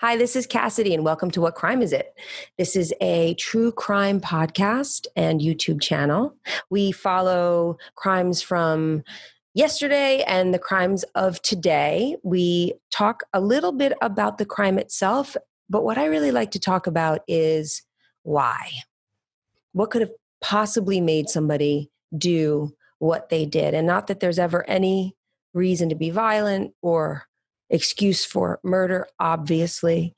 Hi, this is Cassidy, and welcome to What Crime Is It? This is a true crime podcast and YouTube channel. We follow crimes from yesterday and the crimes of today. We talk a little bit about the crime itself, but what I really like to talk about is why. What could have possibly made somebody do what they did? And not that there's ever any reason to be violent or excuse for murder, obviously.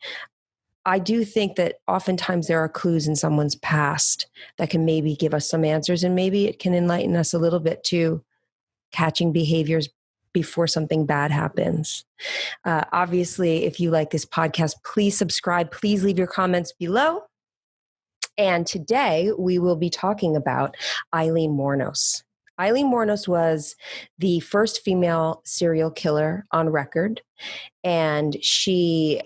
I do think that oftentimes there are clues in someone's past that can maybe give us some answers, and maybe it can enlighten us a little bit to catching behaviors before something bad happens. Obviously, if you like this podcast, please subscribe. Please leave your comments below. And today we will be talking about Aileen Wuornos. Aileen Wuornos was the first female serial killer on record, and she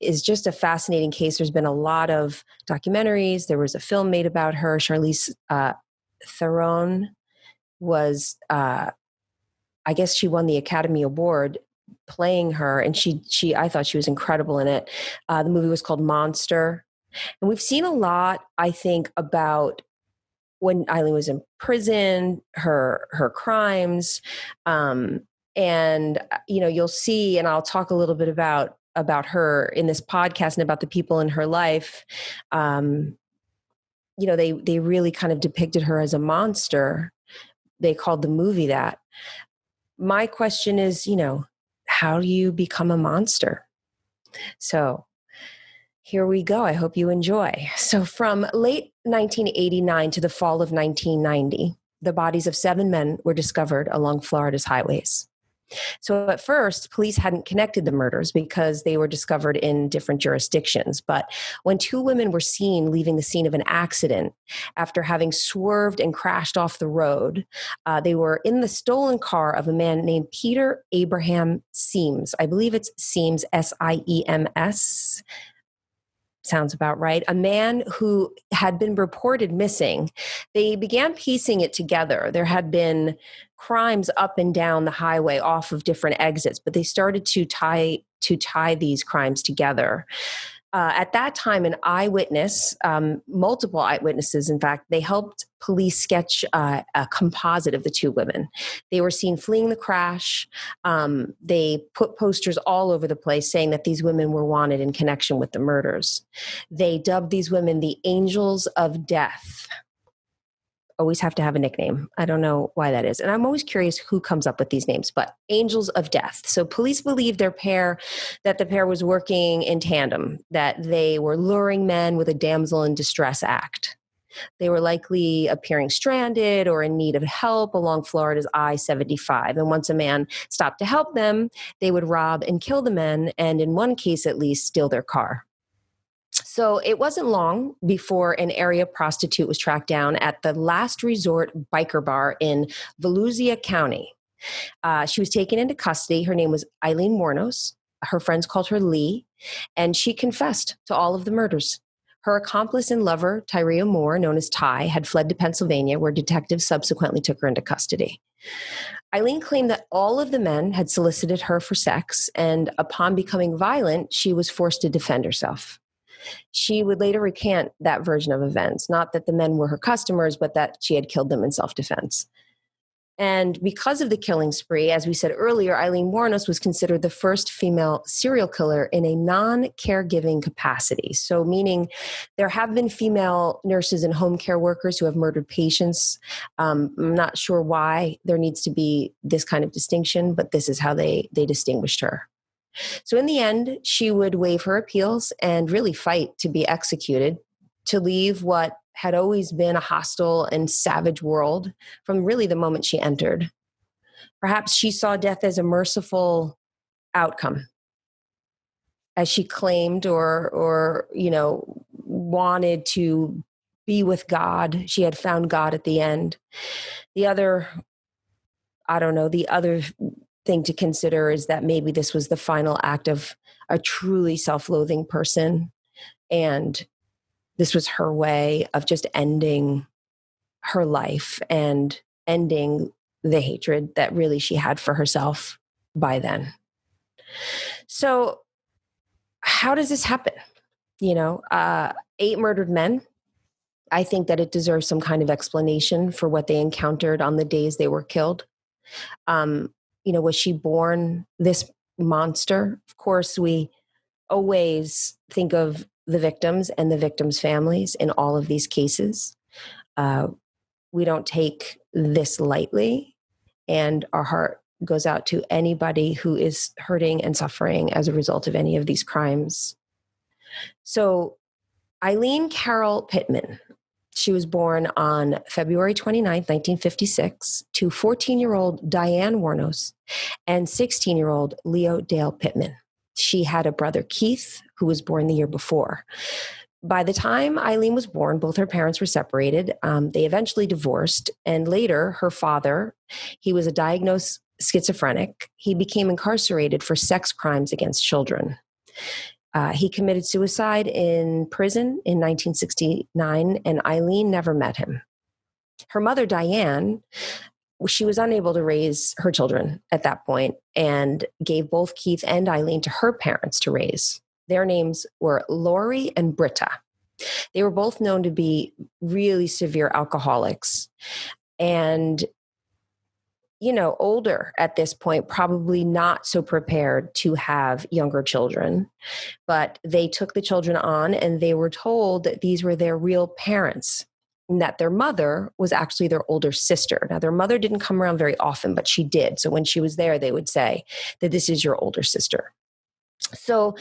is just a fascinating case. There's been a lot of documentaries. There was a film made about her. Charlize Theron was, I guess she won the Academy Award playing her, and I thought she was incredible in it. The movie was called Monster. And we've seen a lot, I think, about when Aileen was in prison, her crimes, and you'll see, and I'll talk a little bit about her in this podcast and about the people in her life. They really kind of depicted her as a monster. They called the movie that. My question is, how do you become a monster? So here we go. I hope you enjoy. So from late 1989 to the fall of 1990, the bodies of 7 men were discovered along Florida's highways. So at first, police hadn't connected the murders because they were discovered in different jurisdictions. But when 2 women were seen leaving the scene of an accident after having swerved and crashed off the road, they were in the stolen car of a man named Peter Abraham Siems. I believe it's Siems, Siems. Sounds about right. A man who had been reported missing. They began piecing it together. There had been crimes up and down the highway off of different exits, but they started to tie these crimes together. At that time, an eyewitness, multiple eyewitnesses, in fact, they helped police sketch a composite of the 2 women. They were seen fleeing the crash. They put posters all over the place saying that these women were wanted in connection with the murders. They dubbed these women the Angels of Death. Always have to have a nickname. I don't know why that is. And I'm always curious who comes up with these names, but Angels of Death. So police believe that the pair was working in tandem, that they were luring men with a damsel in distress act. They were likely appearing stranded or in need of help along Florida's I-75. And once a man stopped to help them, they would rob and kill the men, and in one case at least, steal their car. So it wasn't long before an area prostitute was tracked down at the Last Resort biker bar in Volusia County. She was taken into custody. Her name was Aileen Wuornos. Her friends called her Lee, and she confessed to all of the murders. Her accomplice and lover, Tyria Moore, known as Ty, had fled to Pennsylvania, where detectives subsequently took her into custody. Aileen claimed that all of the men had solicited her for sex, and upon becoming violent, she was forced to defend herself. She would later recant that version of events, not that the men were her customers, but that she had killed them in self-defense. And because of the killing spree, as we said earlier, Aileen Wuornos was considered the first female serial killer in a non-caregiving capacity. So meaning there have been female nurses and home care workers who have murdered patients. I'm not sure why there needs to be this kind of distinction, but this is how they distinguished her. So in the end, she would waive her appeals and really fight to be executed, to leave what had always been a hostile and savage world from really the moment she entered. Perhaps she saw death as a merciful outcome, as she claimed or wanted to be with God. She had found God at the end. The other thing to consider is that maybe this was the final act of a truly self-loathing person, and this was her way of just ending her life and ending the hatred that really she had for herself by then. So how does this happen? 8 murdered men. I think that it deserves some kind of explanation for what they encountered on the days they were killed. Was she born this monster? Of course, we always think of the victims and the victims' families in all of these cases. We don't take this lightly, and our heart goes out to anybody who is hurting and suffering as a result of any of these crimes. So, Aileen Carol Pittman, she was born on February 29th, 1956, to 14-year-old Diane Wuornos and 16-year-old Leo Dale Pittman. She had a brother, Keith, who was born the year before. By the time Aileen was born, both her parents were separated. They eventually divorced. And later, her father, he was a diagnosed schizophrenic. He became incarcerated for sex crimes against children. He committed suicide in prison in 1969, and Aileen never met him. Her mother, Diane, she was unable to raise her children at that point and gave both Keith and Aileen to her parents to raise. Their names were Lori and Britta. They were both known to be really severe alcoholics and, older at this point, probably not so prepared to have younger children. But they took the children on, and they were told that these were their real parents and that their mother was actually their older sister. Now, their mother didn't come around very often, but she did. So when she was there, they would say that this is your older sister. So,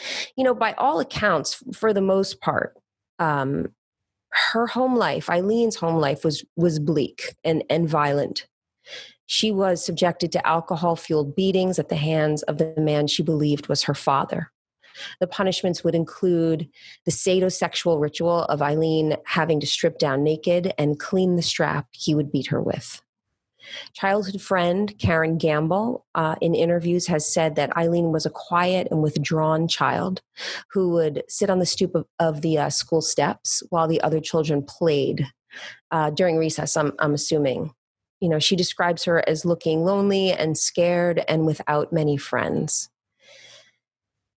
by all accounts, for the most part, her home life, Aileen's home life was bleak and violent. She was subjected to alcohol-fueled beatings at the hands of the man she believed was her father. The punishments would include the sadosexual ritual of Aileen having to strip down naked and clean the strap he would beat her with. Childhood friend Karen Gamble in interviews has said that Aileen was a quiet and withdrawn child who would sit on the stoop of the school steps while the other children played during recess, I'm assuming. She describes her as looking lonely and scared and without many friends.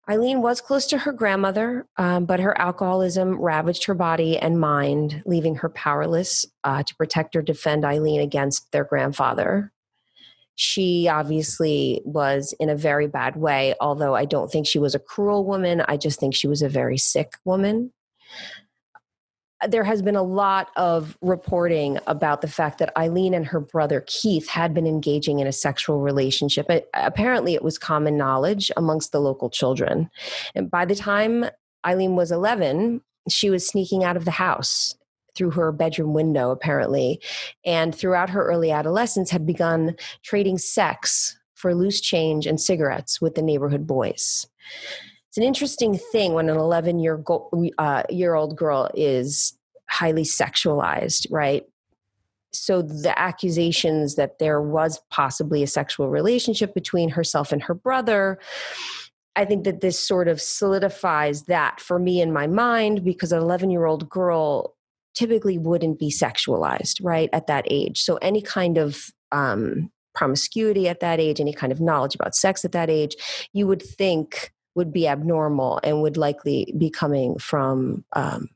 Aileen was close to her grandmother, but her alcoholism ravaged her body and mind, leaving her powerless to protect or defend Aileen against their grandfather. She obviously was in a very bad way, although I don't think she was a cruel woman. I just think she was a very sick woman. There has been a lot of reporting about the fact that Aileen and her brother Keith had been engaging in a sexual relationship. Apparently, it was common knowledge amongst the local children. And by the time Aileen was 11, she was sneaking out of the house through her bedroom window, apparently, and throughout her early adolescence had begun trading sex for loose change and cigarettes with the neighborhood boys. It's an interesting thing when an 11-year-old girl is highly sexualized, right? So the accusations that there was possibly a sexual relationship between herself and her brother, I think that this sort of solidifies that for me in my mind, because an 11-year-old girl typically wouldn't be sexualized, right, at that age. So any kind of promiscuity at that age, any kind of knowledge about sex at that age, you would think would be abnormal and would likely be coming from, an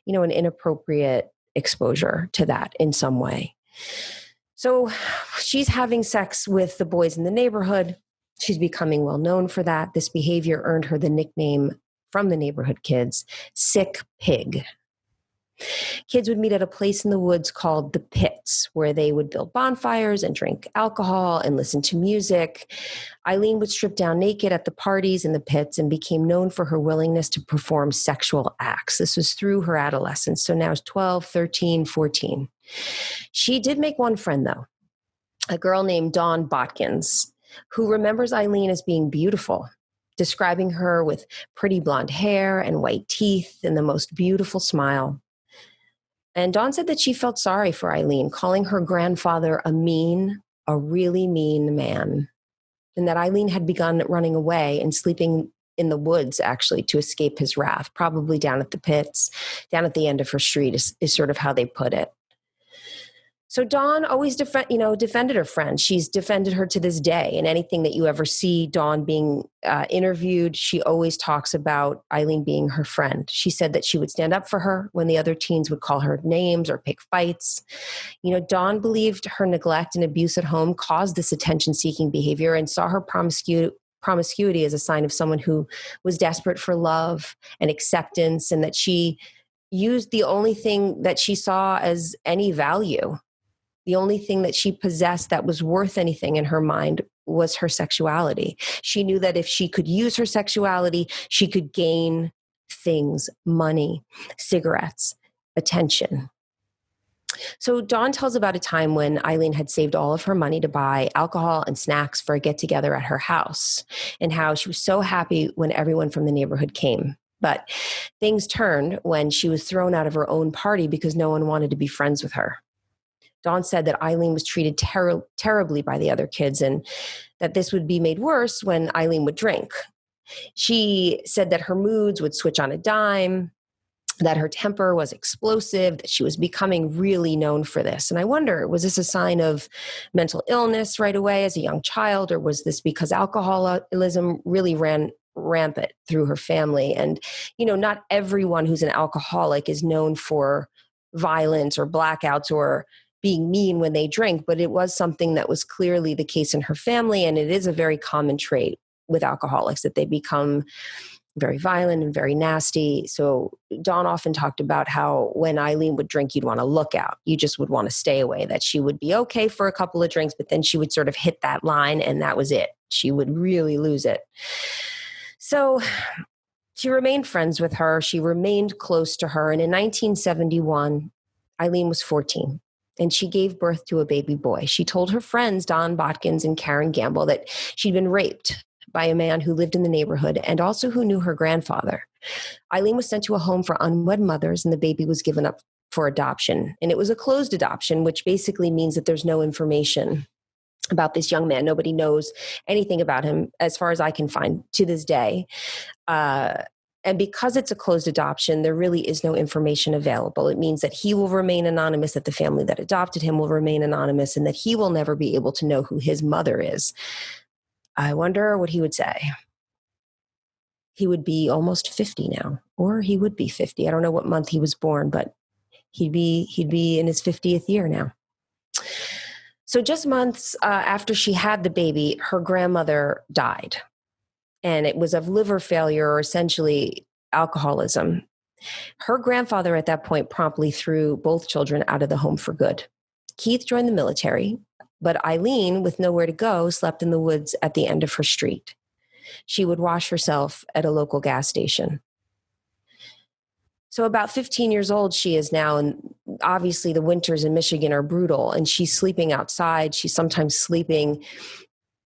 inappropriate exposure to that in some way. So she's having sex with the boys in the neighborhood. She's becoming well known for that. This behavior earned her the nickname from the neighborhood kids, Sick Pig. Kids would meet at a place in the woods called the Pits, where they would build bonfires and drink alcohol and listen to music. Aileen would strip down naked at the parties in the Pits and became known for her willingness to perform sexual acts. This was through her adolescence. So now it's 12, 13, 14. She did make one friend, though, a girl named Dawn Botkins, who remembers Aileen as being beautiful, describing her with pretty blonde hair and white teeth and the most beautiful smile. And Dawn said that she felt sorry for Aileen, calling her grandfather a really mean man, and that Aileen had begun running away and sleeping in the woods, actually, to escape his wrath, probably down at the Pits, down at the end of her street is sort of how they put it. So Dawn always defended her friend. She's defended her to this day. And anything that you ever see Dawn being interviewed, she always talks about Aileen being her friend. She said that she would stand up for her when the other teens would call her names or pick fights. Dawn believed her neglect and abuse at home caused this attention-seeking behavior and saw her promiscuity as a sign of someone who was desperate for love and acceptance, and that she used the only thing that she saw as any value. The only thing that she possessed that was worth anything in her mind was her sexuality. She knew that if she could use her sexuality, she could gain things, money, cigarettes, attention. So Dawn tells about a time when Aileen had saved all of her money to buy alcohol and snacks for a get-together at her house, and how she was so happy when everyone from the neighborhood came. But things turned when she was thrown out of her own party because no one wanted to be friends with her. Dawn said that Aileen was treated terribly by the other kids, and that this would be made worse when Aileen would drink. She said that her moods would switch on a dime, that her temper was explosive, that she was becoming really known for this. And I wonder, was this a sign of mental illness right away as a young child, or was this because alcoholism really ran rampant through her family? And, not everyone who's an alcoholic is known for violence or blackouts or being mean when they drink, but it was something that was clearly the case in her family. And it is a very common trait with alcoholics that they become very violent and very nasty. So Dawn often talked about how when Aileen would drink, you'd want to look out. You just would want to stay away, that she would be okay for a couple of drinks, but then she would sort of hit that line and that was it. She would really lose it. So she remained friends with her. She remained close to her. And in 1971, Aileen was 14. And she gave birth to a baby boy. She told her friends, Don Botkins and Karen Gamble, that she'd been raped by a man who lived in the neighborhood and also who knew her grandfather. Aileen was sent to a home for unwed mothers, and the baby was given up for adoption. And it was a closed adoption, which basically means that there's no information about this young man. Nobody knows anything about him, as far as I can find to this day. And because it's a closed adoption, there really is no information available. It means that he will remain anonymous, that the family that adopted him will remain anonymous, and that he will never be able to know who his mother is. I wonder what he would say. He would be almost 50 now, or he would be 50. I don't know what month he was born, but he'd be in his 50th year now. So just months after she had the baby, her grandmother died. And it was of liver failure, or essentially alcoholism. Her grandfather at that point promptly threw both children out of the home for good. Keith joined the military, but Aileen, with nowhere to go, slept in the woods at the end of her street. She would wash herself at a local gas station. So about 15 years old she is now, and obviously the winters in Michigan are brutal, and she's sleeping outside. She's sometimes sleeping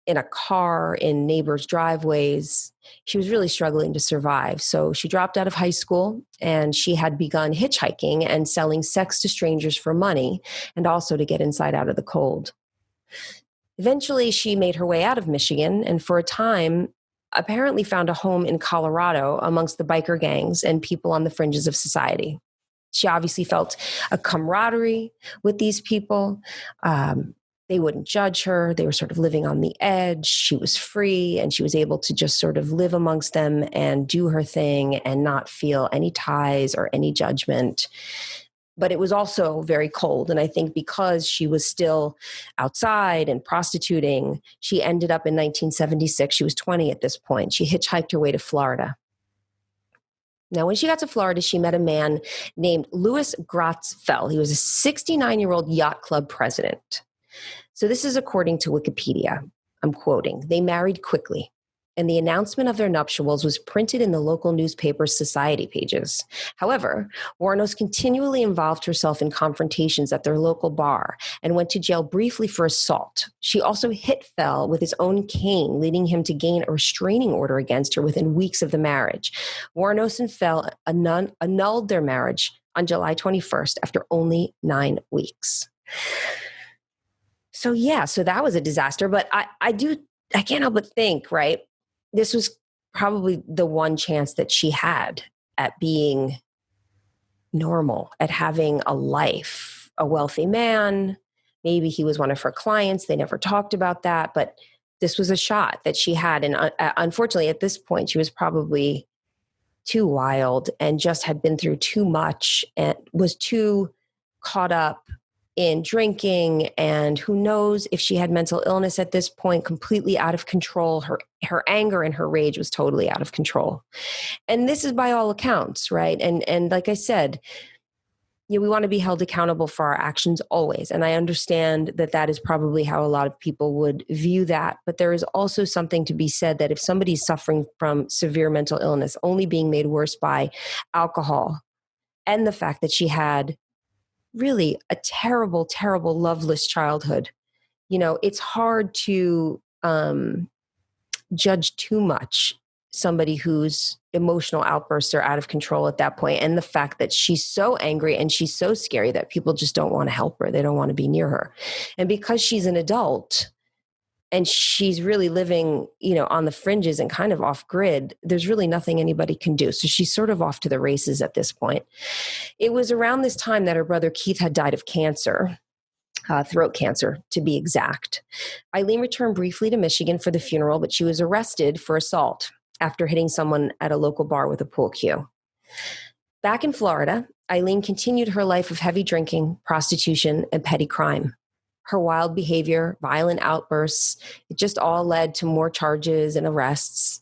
in a car, in neighbors' driveways. She was really struggling to survive. So she dropped out of high school, and she had begun hitchhiking and selling sex to strangers for money, and also to get inside out of the cold. Eventually, she made her way out of Michigan, and for a time, apparently found a home in Colorado amongst the biker gangs and people on the fringes of society. She obviously felt a camaraderie with these people. They wouldn't judge her. They were sort of living on the edge. She was free, and she was able to just sort of live amongst them and do her thing and not feel any ties or any judgment. But it was also very cold. And I think because she was still outside and prostituting, she ended up in 1976. She was 20 at this point. She hitchhiked her way to Florida. Now, when she got to Florida, she met a man named Louis Gratzfeld. He was a 69-year-old yacht club president. So this is according to Wikipedia. I'm quoting, "They married quickly, and the announcement of their nuptials was printed in the local newspaper's society pages. However, Wuornos continually involved herself in confrontations at their local bar and went to jail briefly for assault. She also hit Fell with his own cane, leading him to gain a restraining order against her within weeks of the marriage. Wuornos and Fell annulled their marriage on July 21st after only 9 weeks." So that was a disaster. But I can't help but think, right? This was probably the one chance that she had at being normal, at having a life, a wealthy man, Maybe he was one of her clients. They never talked about that, but this was a shot that she had. And unfortunately, at this point, she was probably too wild and just had been through too much and was too caught up in drinking. And who knows if she had mental illness at this point, completely out of control. Her anger and her rage was totally out of control. And this is by all accounts, right? And like I said, we want to be held accountable for our actions always. And I understand that that is probably how a lot of people would view that. But there is also something to be said that if somebody's suffering from severe mental illness, only being made worse by alcohol, and the fact that she had really a terrible, terrible, loveless childhood, it's hard to judge too much somebody whose emotional outbursts are out of control at that point. And the fact that she's so angry and she's so scary that people just don't want to help her. They don't want to be near her. And because she's an adult and she's really living, on the fringes and kind of off grid, there's really nothing anybody can do. So she's sort of off to the races at this point. It was around this time that her brother Keith had died of cancer. Throat cancer, to be exact. Aileen returned briefly to Michigan for the funeral, but she was arrested for assault after hitting someone at a local bar with a pool cue. Back in Florida, Aileen continued her life of heavy drinking, prostitution, and petty crime. Her wild behavior, violent outbursts, it just all led to more charges and arrests.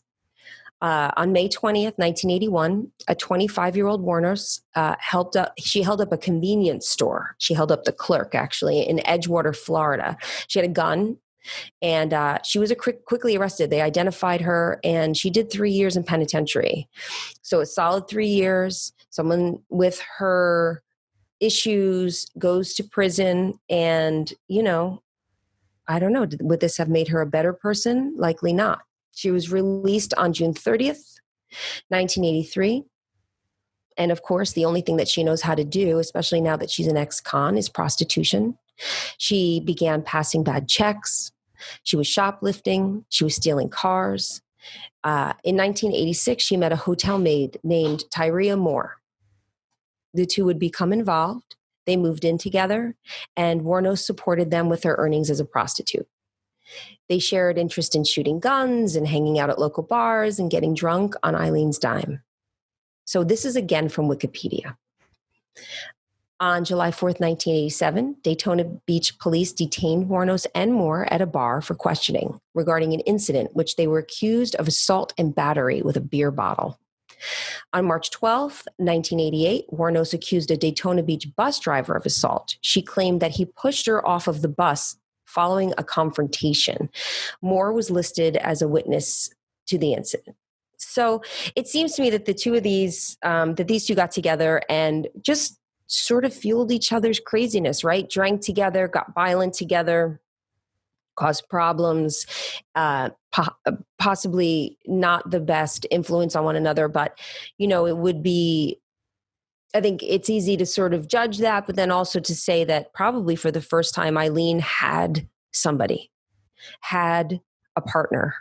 On May 20th, 1981, a 25-year-old Wuornos held up a convenience store. She held up the clerk, actually, in Edgewater, Florida. She had a gun, and she was quickly arrested. They identified her, and she did 3 years in penitentiary. So a solid 3 years. Someone with her issues goes to prison, and, I don't know, would this have made her a better person? Likely not. She was released on June 30th, 1983. And of course, the only thing that she knows how to do, especially now that she's an ex-con, is prostitution. She began passing bad checks. She was shoplifting. She was stealing cars. In 1986, she met a hotel maid named Tyria Moore. The two would become involved. They moved in together, and Wuornos supported them with her earnings as a prostitute. They shared interest in shooting guns and hanging out at local bars and getting drunk on Aileen's dime. So this is again from Wikipedia. On July 4th, 1987, Daytona Beach police detained Wuornos and Moore at a bar for questioning regarding an incident which they were accused of assault and battery with a beer bottle. On March 12th, 1988, Wuornos accused a Daytona Beach bus driver of assault. She claimed that he pushed her off of the bus following a confrontation. Moore was listed as a witness to the incident. So it seems to me that these two got together and just sort of fueled each other's craziness, right? Drank together, got violent together, caused problems, possibly not the best influence on one another, but, it would be, I think it's easy to sort of judge that, but then also to say that probably for the first time, Aileen had somebody, had a partner,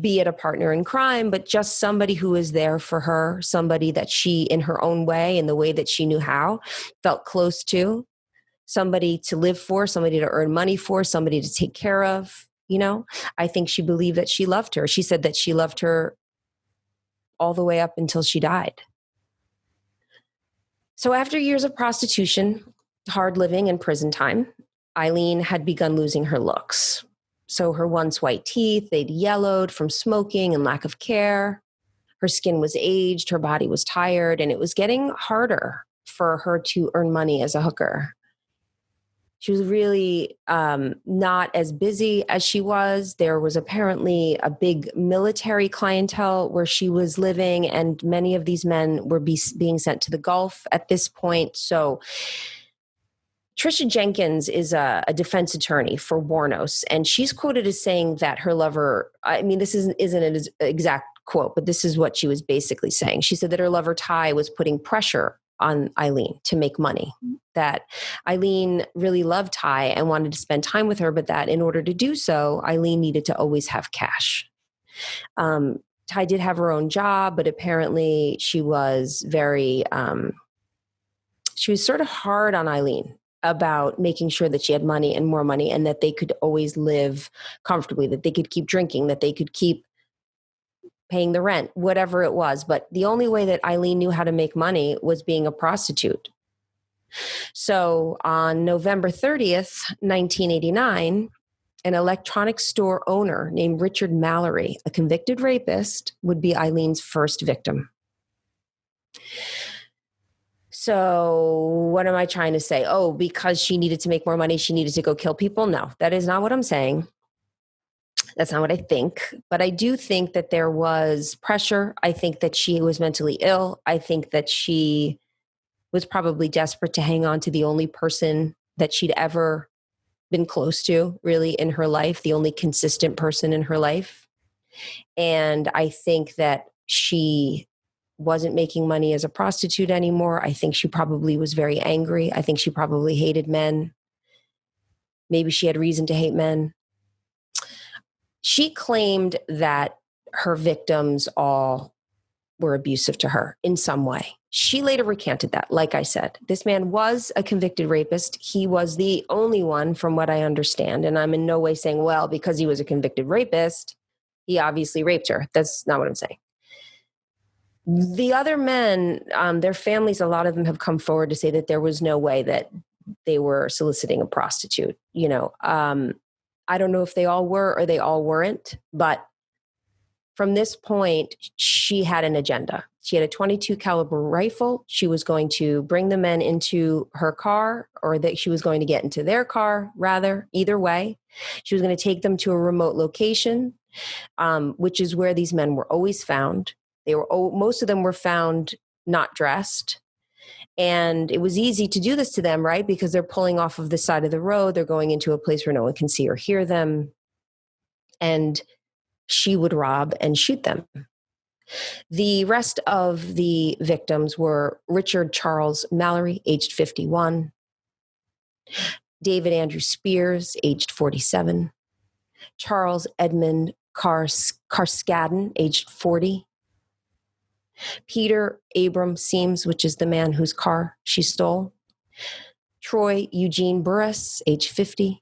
be it a partner in crime, but just somebody who was there for her, somebody that she, in her own way, in the way that she knew how, felt close to, somebody to live for, somebody to earn money for, somebody to take care of. I think she believed that she loved her. She said that she loved her all the way up until she died. So after years of prostitution, hard living, and prison time, Aileen had begun losing her looks. So her once white teeth, they'd yellowed from smoking and lack of care. Her skin was aged, her body was tired, and it was getting harder for her to earn money as a hooker. She was really not as busy as she was. There was apparently a big military clientele where she was living, and many of these men were being sent to the Gulf at this point. So Trisha Jenkins is a defense attorney for Wuornos, and she's quoted as saying that her lover, this isn't an exact quote, but this is what she was basically saying. She said that her lover Ty was putting pressure on Aileen to make money, that Aileen really loved Ty and wanted to spend time with her, but that in order to do so, Aileen needed to always have cash. Ty did have her own job, but apparently she was she was sort of hard on Aileen. about making sure that she had money and more money and that they could always live comfortably, that they could keep drinking, that they could keep paying the rent, whatever it was. But the only way that Aileen knew how to make money was being a prostitute. So on November 30th, 1989, an electronics store owner named Richard Mallory, a convicted rapist, would be Aileen's first victim. So what am I trying to say? Oh, because she needed to make more money, she needed to go kill people? No, that is not what I'm saying. That's not what I think. But I do think that there was pressure. I think that she was mentally ill. I think that she was probably desperate to hang on to the only person that she'd ever been close to, really, in her life, the only consistent person in her life. And I think that she wasn't making money as a prostitute anymore. I think she probably was very angry. I think she probably hated men. Maybe she had reason to hate men. She claimed that her victims all were abusive to her in some way. She later recanted that. Like I said, this man was a convicted rapist. He was the only one, from what I understand. And I'm in no way saying, well, because he was a convicted rapist, he obviously raped her. That's not what I'm saying. The other men, their families, a lot of them have come forward to say that there was no way that they were soliciting a prostitute. I don't know if they all were or they all weren't, but from this point, she had an agenda. She had a .22 caliber rifle. She was going to bring the men into her car, or that she was going to get into their car, rather, either way. She was going to take them to a remote location, which is where these men were always found. Most of them were found not dressed. And it was easy to do this to them, right? Because they're pulling off of the side of the road. They're going into a place where no one can see or hear them. And she would rob and shoot them. The rest of the victims were Richard Charles Mallory, aged 51, David Andrew Spears, aged 47, Charles Edmund Carskadden, aged 40, Peter Abram Seams, which is the man whose car she stole, Troy Eugene Burris, age 50,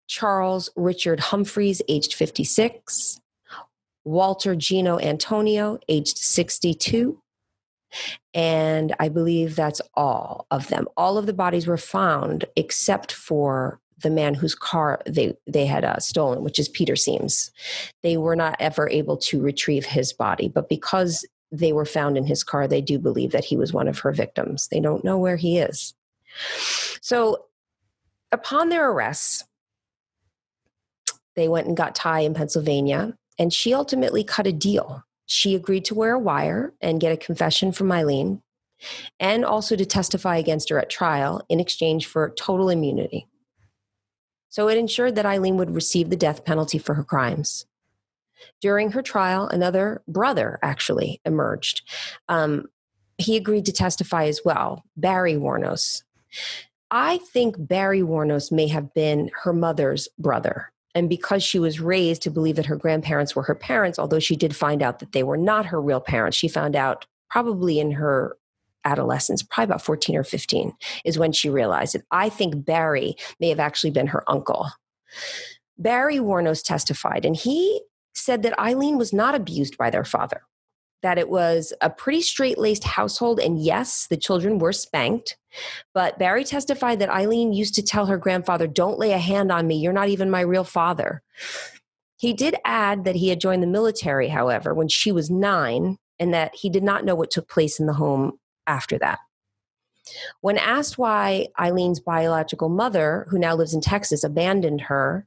Charles Richard Humphreys, aged 56, Walter Gino Antonio, aged 62, and I believe that's all of them. All of the bodies were found except for the man whose car they had stolen, which is Peter Seams. They were not ever able to retrieve his body, but because they were found in his car, they do believe that he was one of her victims. They don't know where he is. So upon their arrests, they went and got Ty in Pennsylvania, and she ultimately cut a deal. She agreed to wear a wire and get a confession from Aileen, and also to testify against her at trial in exchange for total immunity. So it ensured that Aileen would receive the death penalty for her crimes. During her trial, another brother actually emerged. He agreed to testify as well, Barry Wuornos. I think Barry Wuornos may have been her mother's brother. And because she was raised to believe that her grandparents were her parents, although she did find out that they were not her real parents, she found out probably in her adolescence, probably about 14 or 15, is when she realized it. I think Barry may have actually been her uncle. Barry Wuornos testified, and he said that Aileen was not abused by their father, that it was a pretty straight-laced household, and yes, the children were spanked. But Barry testified that Aileen used to tell her grandfather, "Don't lay a hand on me. You're not even my real father." He did add that he had joined the military, however, when she was 9, and that he did not know what took place in the home after that. When asked why Aileen's biological mother, who now lives in Texas, abandoned her,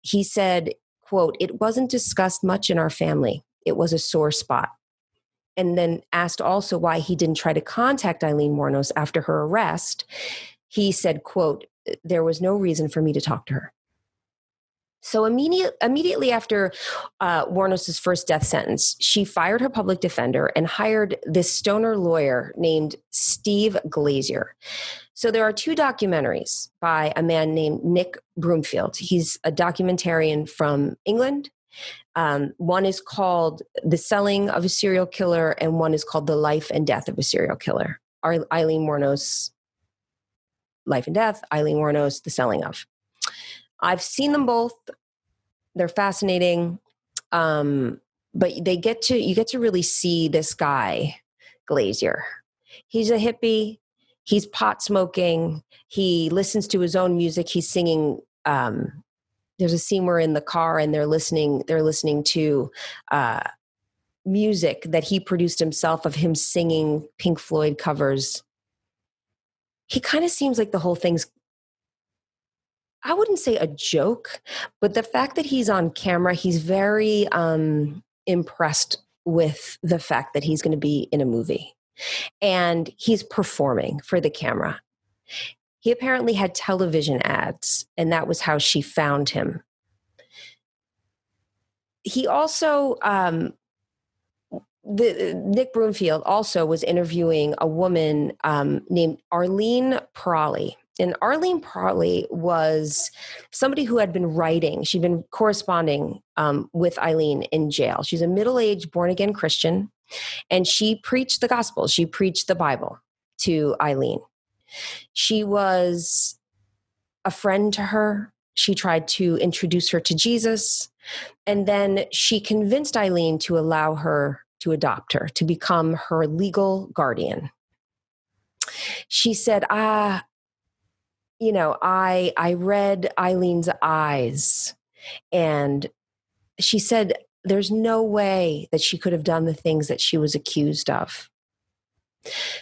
he said, quote, "It wasn't discussed much in our family. It was a sore spot." And then asked also why he didn't try to contact Aileen Wuornos after her arrest, he said, quote, "There was no reason for me to talk to her." So immediately after Wuornos' first death sentence, she fired her public defender and hired this stoner lawyer named Steve Glazier. So there are 2 documentaries by a man named Nick Broomfield. He's a documentarian from England. One is called The Selling of a Serial Killer, and one is called The Life and Death of a Serial Killer. Aileen Wuornos Life and Death, Aileen Wuornos, The Selling of. I've seen them both. They're fascinating. But you get to really see this guy, Glazier. He's a hippie. He's pot smoking. He listens to his own music. He's singing. There's a scene where in the car and they're listening to music that he produced himself of him singing Pink Floyd covers. He kind of seems like the whole thing's, I wouldn't say a joke, but the fact that he's on camera, he's very impressed with the fact that he's going to be in a movie and he's performing for the camera. He apparently had television ads, and that was how she found him. He also, Nick Broomfield also was interviewing a woman named Aileen Wuornos. And Aileen Wuornos was somebody who had been writing. She'd been corresponding with Aileen in jail. She's a middle-aged, born-again Christian, and she preached the gospel. She preached the Bible to Aileen. She was a friend to her. She tried to introduce her to Jesus. And then she convinced Aileen to allow her to adopt her, to become her legal guardian. She said, I read Eileen's eyes, and she said there's no way that she could have done the things that she was accused of.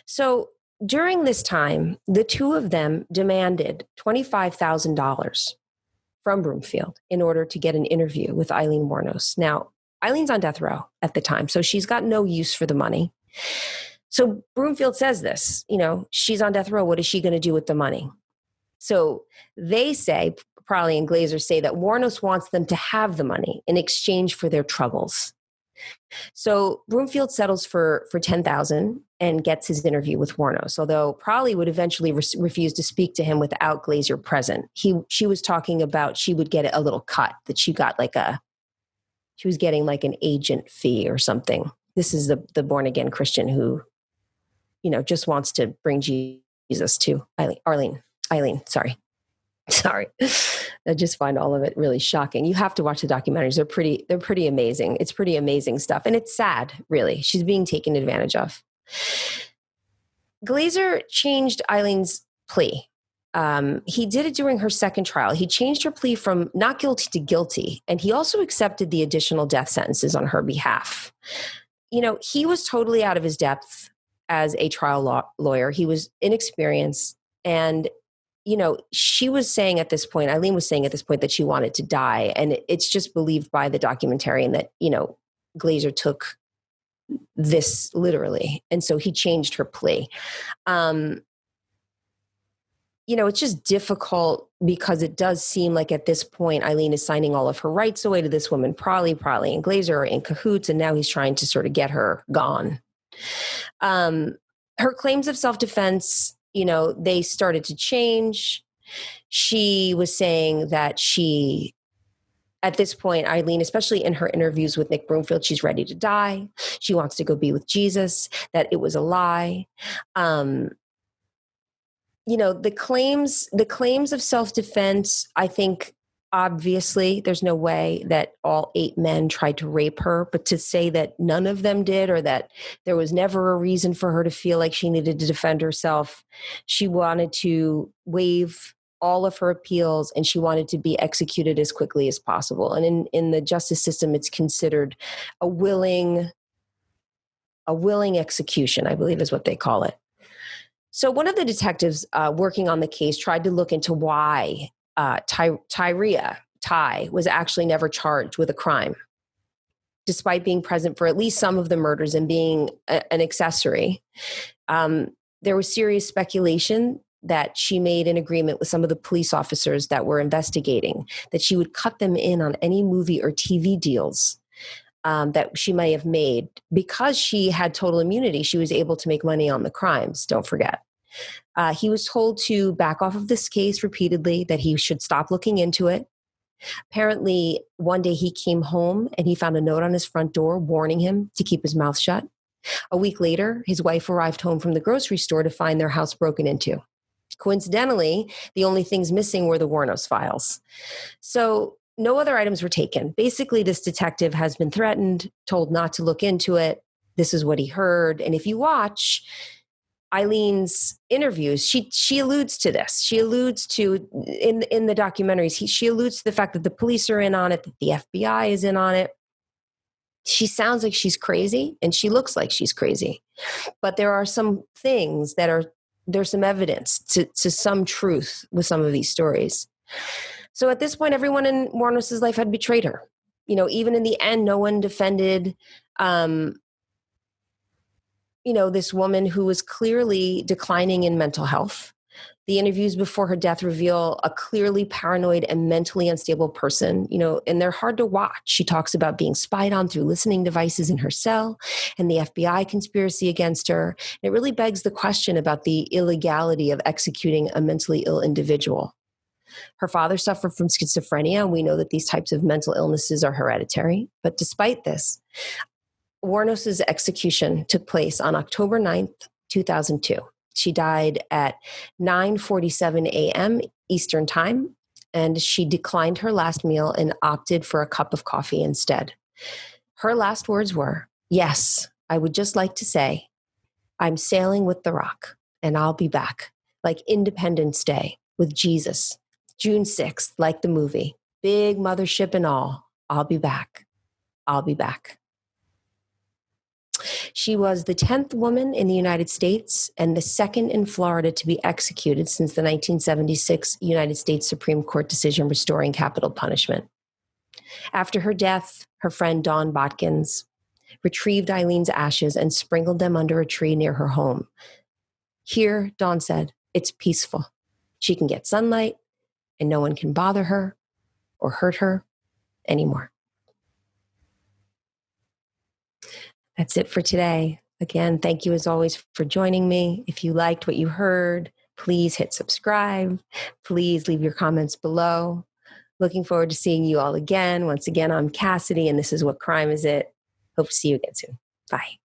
So during this time, the two of them demanded $25,000 from Broomfield in order to get an interview with Aileen Wuornos. Now, Eileen's on death row at the time, so she's got no use for the money. So Broomfield says this, she's on death row. What is she going to do with the money? So they say, Prawley and Glazier say that Wuornos wants them to have the money in exchange for their troubles. So Broomfield settles for $10,000 and gets his interview with Wuornos, although Prawley would eventually refuse to speak to him without Glazier present. She was talking about she would get a little cut, that she got she was getting like an agent fee or something. This is the born-again Christian who, just wants to bring Jesus to Aileen, sorry. I just find all of it really shocking. You have to watch the documentaries. They're pretty amazing. It's pretty amazing stuff. And it's sad, really. She's being taken advantage of. Glazier changed Eileen's plea. He did it during her second trial. He changed her plea from not guilty to guilty. And he also accepted the additional death sentences on her behalf. He was totally out of his depth as a trial lawyer. He was inexperienced. And she was saying at this point, Aileen was saying at this point that she wanted to die. And it's just believed by the documentarian that, Glazier took this literally. And so he changed her plea. It's just difficult because it does seem like at this point, Aileen is signing all of her rights away to this woman. Prawley and Glazier are in cahoots, and now he's trying to sort of get her gone. Her claims of self-defense, they started to change. She was saying that at this point, Aileen, especially in her interviews with Nick Broomfield, she's ready to die. She wants to go be with Jesus, that it was a lie. The claims of self-defense, I think, obviously, there's no way that all 8 men tried to rape her, but to say that none of them did, or that there was never a reason for her to feel like she needed to defend herself. She wanted to waive all of her appeals, and she wanted to be executed as quickly as possible. And in the justice system, it's considered a willing execution, I believe is what they call it. So one of the detectives working on the case tried to look into why Ty was actually never charged with a crime, despite being present for at least some of the murders and being an accessory. There was serious speculation that she made an agreement with some of the police officers that were investigating, that she would cut them in on any movie or TV deals that she may have made. Because she had total immunity, she was able to make money on the crimes, don't forget. He was told to back off of this case repeatedly, that he should stop looking into it. Apparently, one day he came home and he found a note on his front door warning him to keep his mouth shut. A week later, his wife arrived home from the grocery store to find their house broken into. Coincidentally, the only things missing were the Wuornos files. So no other items were taken. Basically, this detective has been threatened, told not to look into it. This is what he heard. And if you watch Eileen's interviews, she alludes to this. She alludes to, in the documentaries, she alludes to the fact that the police are in on it, that the FBI is in on it. She sounds like she's crazy, and she looks like she's crazy. But there are some things there's some evidence to some truth with some of these stories. So at this point, everyone in Wuornos' life had betrayed her. Even in the end, no one defended, this woman who was clearly declining in mental health. The interviews before her death reveal a clearly paranoid and mentally unstable person, and they're hard to watch. She talks about being spied on through listening devices in her cell and the FBI conspiracy against her. It really begs the question about the illegality of executing a mentally ill individual. Her father suffered from schizophrenia, and we know that these types of mental illnesses are hereditary. But despite this, Wuornos' execution took place on October 9th, 2002. She died at 9:47 a.m. Eastern Time, and she declined her last meal and opted for a cup of coffee instead. Her last words were, "Yes, I would just like to say, I'm sailing with the rock, and I'll be back, like Independence Day with Jesus. June 6th, like the movie, big mothership and all, I'll be back. I'll be back." She was the 10th woman in the United States and the second in Florida to be executed since the 1976 United States Supreme Court decision restoring capital punishment. After her death, her friend Dawn Botkins retrieved Eileen's ashes and sprinkled them under a tree near her home. Here, Dawn said, it's peaceful. She can get sunlight, and no one can bother her or hurt her anymore. That's it for today. Again, thank you as always for joining me. If you liked what you heard, please hit subscribe. Please leave your comments below. Looking forward to seeing you all again. Once again, I'm Cassidy, and this is What Crime Is It? Hope to see you again soon. Bye.